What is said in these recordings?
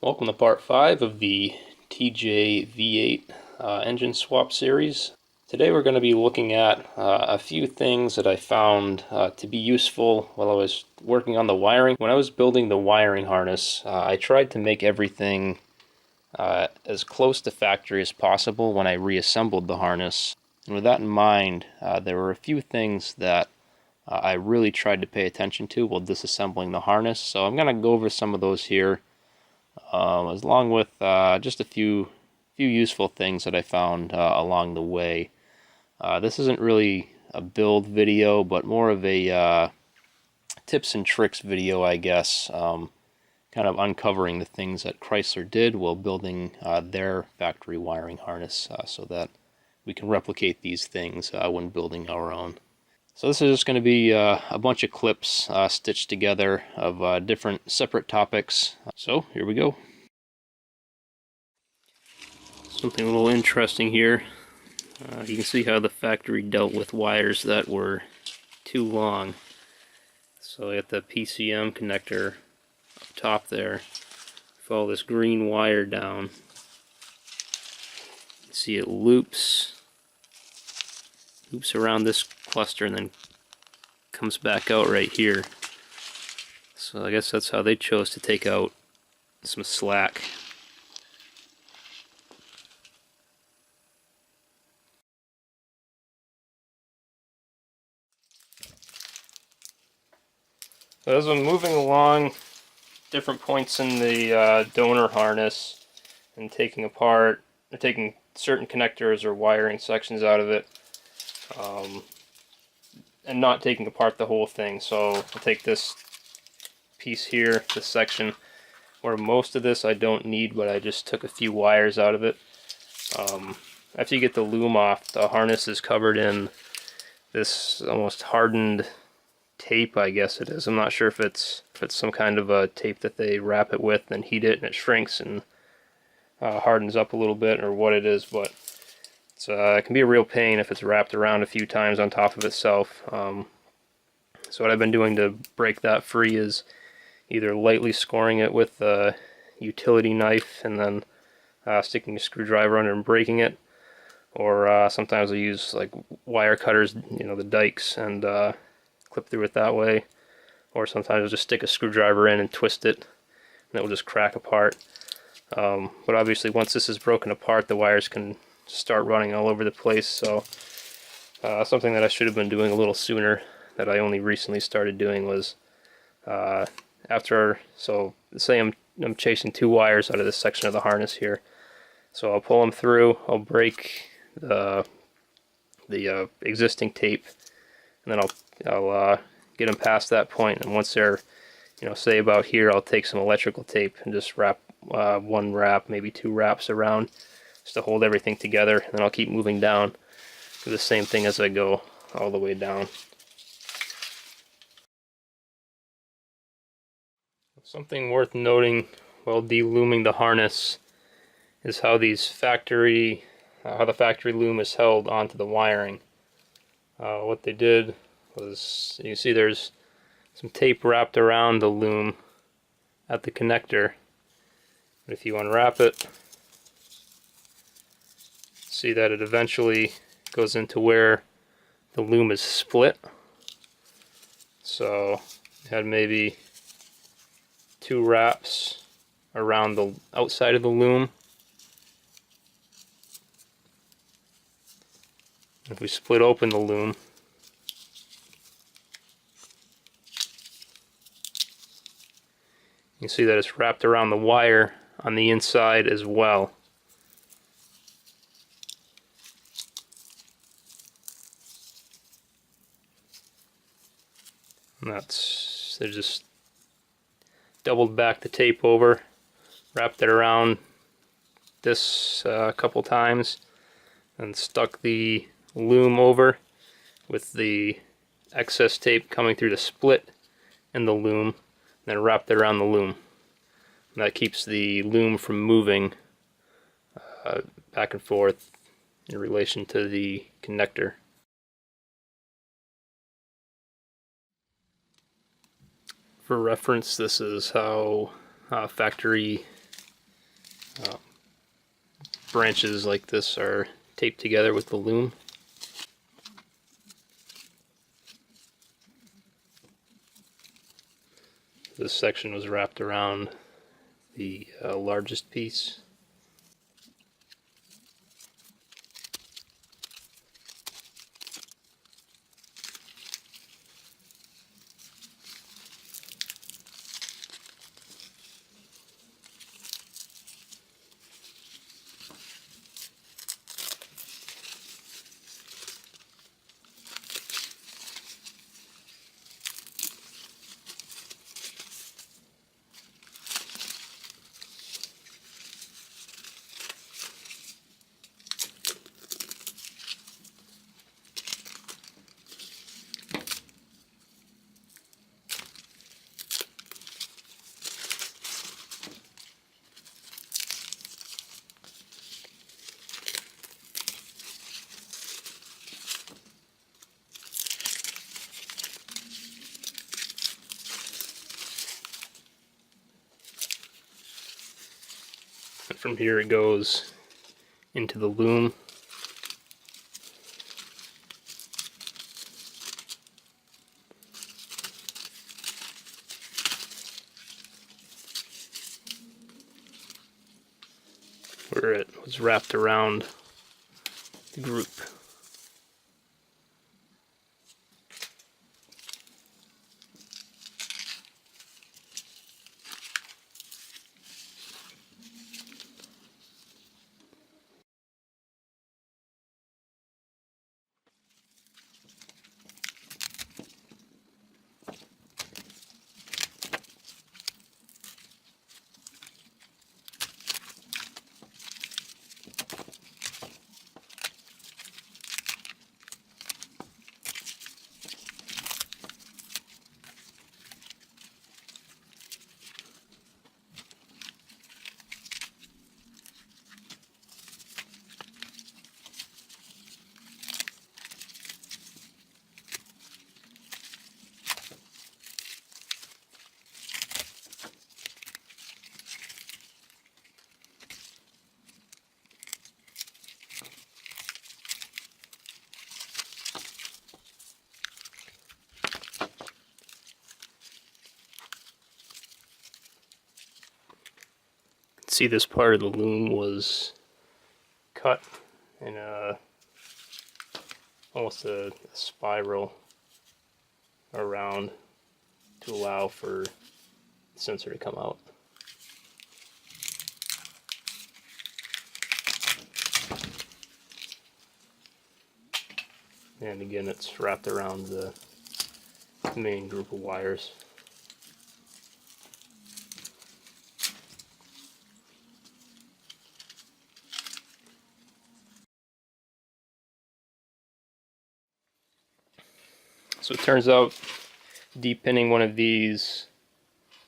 Welcome to part 5 of the TJ V8 engine swap series. Today we're going to be looking at a few things that I found to be useful while I was working on the wiring. When I was building the wiring harness, I tried to make everything as close to factory as possible when I reassembled the harness. And with that in mind, there were a few things that I really tried to pay attention to while disassembling the harness. So I'm going to go over some of those here. Along with just a few useful things that I found along the way. This isn't really a build video, but more of a tips and tricks video, I guess. Kind of uncovering the things that Chrysler did while building their factory wiring harness, so that we can replicate these things when building our own. So this is just going to be a bunch of clips stitched together of different separate topics. So here we go. Something a little interesting here. You can see how the factory dealt with wires that were too long. So I got the PCM connector up top there. Follow this green wire down. You can see it loops around this cluster and then comes back out right here. So I guess that's how they chose to take out some slack. So as I'm moving along different points in the donor harness and taking certain connectors or wiring sections out of it, and not taking apart the whole thing. So I'll take this piece here, this section, where most of this I don't need, but I just took a few wires out of it. After you get the loom off, the harness is covered in this almost hardened tape, I guess it is. I'm not sure if it's some kind of a tape that they wrap it with and heat it and it shrinks and hardens up a little bit, or what it is, but it can be a real pain if it's wrapped around a few times on top of itself. So what I've been doing to break that free is either lightly scoring it with a utility knife and then sticking a screwdriver under and breaking it, or sometimes I use like wire cutters, the dikes, and clip through it that way, or sometimes I'll just stick a screwdriver in and twist it and it will just crack apart. But obviously once this is broken apart, the wires can start running all over the place. So something that I should have been doing a little sooner, that I only recently started doing, was so say I'm chasing two wires out of this section of the harness here, so I'll pull them through, I'll break the existing tape, and then I'll get them past that point, and once they're say about here, I'll take some electrical tape and just wrap one wrap, maybe two wraps around, just to hold everything together, and then I'll keep moving down, do the same thing as I go all the way down. Something worth noting while delooming the harness is how the factory loom is held onto the wiring. What they did was, you see there's some tape wrapped around the loom at the connector. But if you unwrap it, see that it eventually goes into where the loom is split. So you had maybe two wraps around the outside of the loom. If we split open the loom, you can see that it's wrapped around the wire on the inside as well. And they just doubled back the tape over, wrapped it around this a couple times, and stuck the loom over with the excess tape coming through the split in the loom, and then wrapped it around the loom. And that keeps the loom from moving back and forth in relation to the connector. For reference, this is how factory Branches like this are taped together with the loom. This section was wrapped around the largest piece. And from here it goes into the loom. Where it was wrapped around the group. See, this part of the loom was cut in almost a spiral around to allow for the sensor to come out. And again, it's wrapped around the main group of wires. So it turns out depinning one of these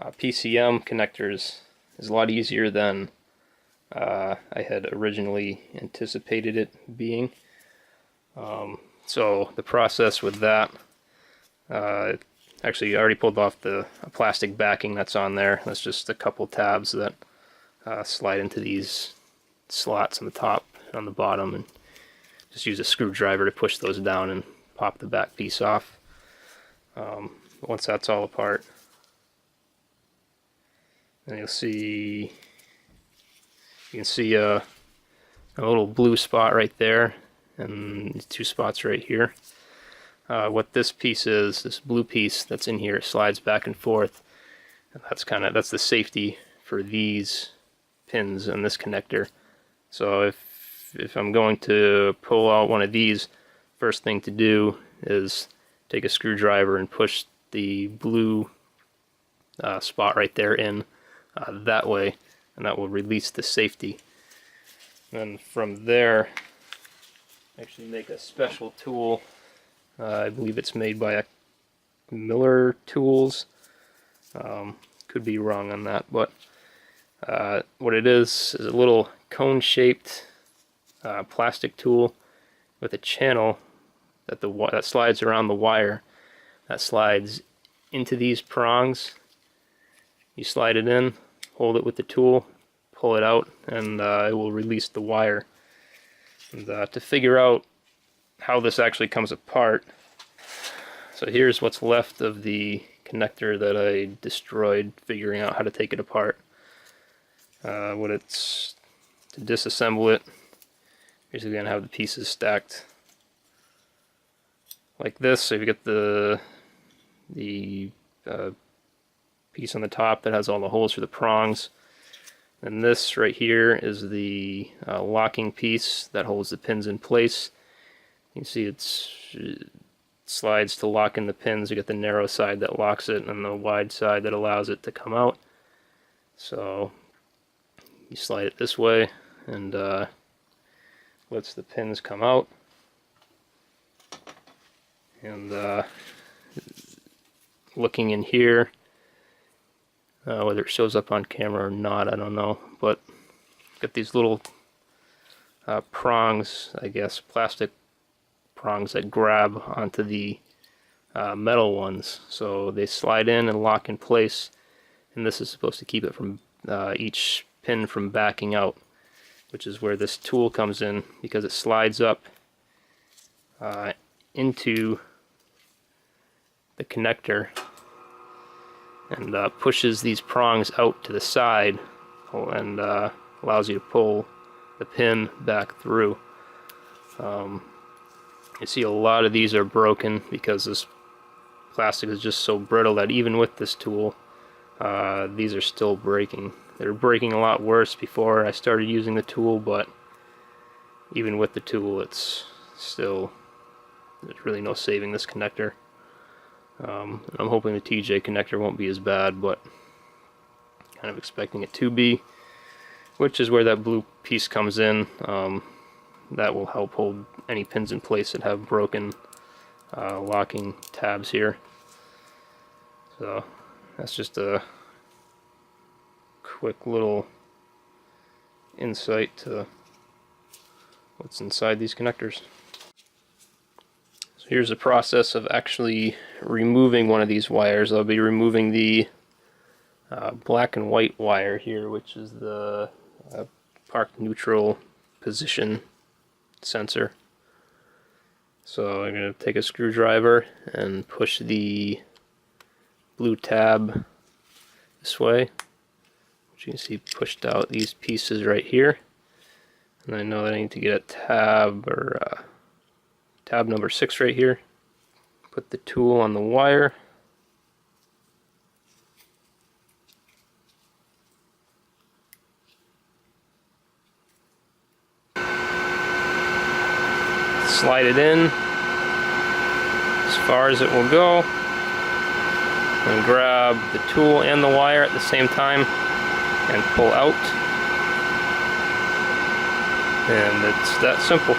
PCM connectors is a lot easier than I had originally anticipated it being. So the process with that, actually I already pulled off the plastic backing that's on there. That's just a couple tabs that slide into these slots on the top and on the bottom, and just use a screwdriver to push those down and pop the back piece off. Once that's all apart, and you can see a little blue spot right there, and two spots right here. What this piece is, this blue piece that's in here, slides back and forth. And that's the safety for these pins and this connector. So if I'm going to pull out one of these, first thing to do is take a screwdriver and push the blue spot right there in that way, and that will release the safety. Then from there, actually make a special tool. I believe it's made by Miller Tools. Could be wrong on that, but what it is a little cone-shaped plastic tool with a channel that slides around the wire, that slides into these prongs. You slide it in, hold it with the tool, pull it out, and it will release the wire. And to figure out how this actually comes apart, so here's what's left of the connector that I destroyed figuring out how to take it apart. To disassemble it, you're basically going to have the pieces stacked like this. So you get the piece on the top that has all the holes for the prongs, and this right here is the locking piece that holds the pins in place. You can see it slides to lock in the pins. You get the narrow side that locks it and the wide side that allows it to come out. So you slide it this way and lets the pins come out. And looking in here, whether it shows up on camera or not, I don't know, but got these little prongs, I guess, plastic prongs that grab onto the metal ones. So they slide in and lock in place, and this is supposed to keep it from each pin from backing out, which is where this tool comes in, because it slides up into the connector and pushes these prongs out to the side and allows you to pull the pin back through. You see a lot of these are broken because this plastic is just so brittle that even with this tool, these are still breaking. They were breaking a lot worse before I started using the tool, but even with the tool, it's still, there's really no saving this connector. I'm hoping the TJ connector won't be as bad, but kind of expecting it to be, which is where that blue piece comes in. That will help hold any pins in place that have broken locking tabs here. So that's just a quick little insight to what's inside these connectors. So here's the process of actually removing one of these wires. I'll be removing the black and white wire here, which is the park neutral position sensor. So I'm going to take a screwdriver and push the blue tab this way, which you can see pushed out these pieces right here. And I know that I need to get a tab, or tab number 6 right here. Put the tool on the wire. Slide it in as far as it will go, and grab the tool and the wire at the same time and pull out, and it's that simple.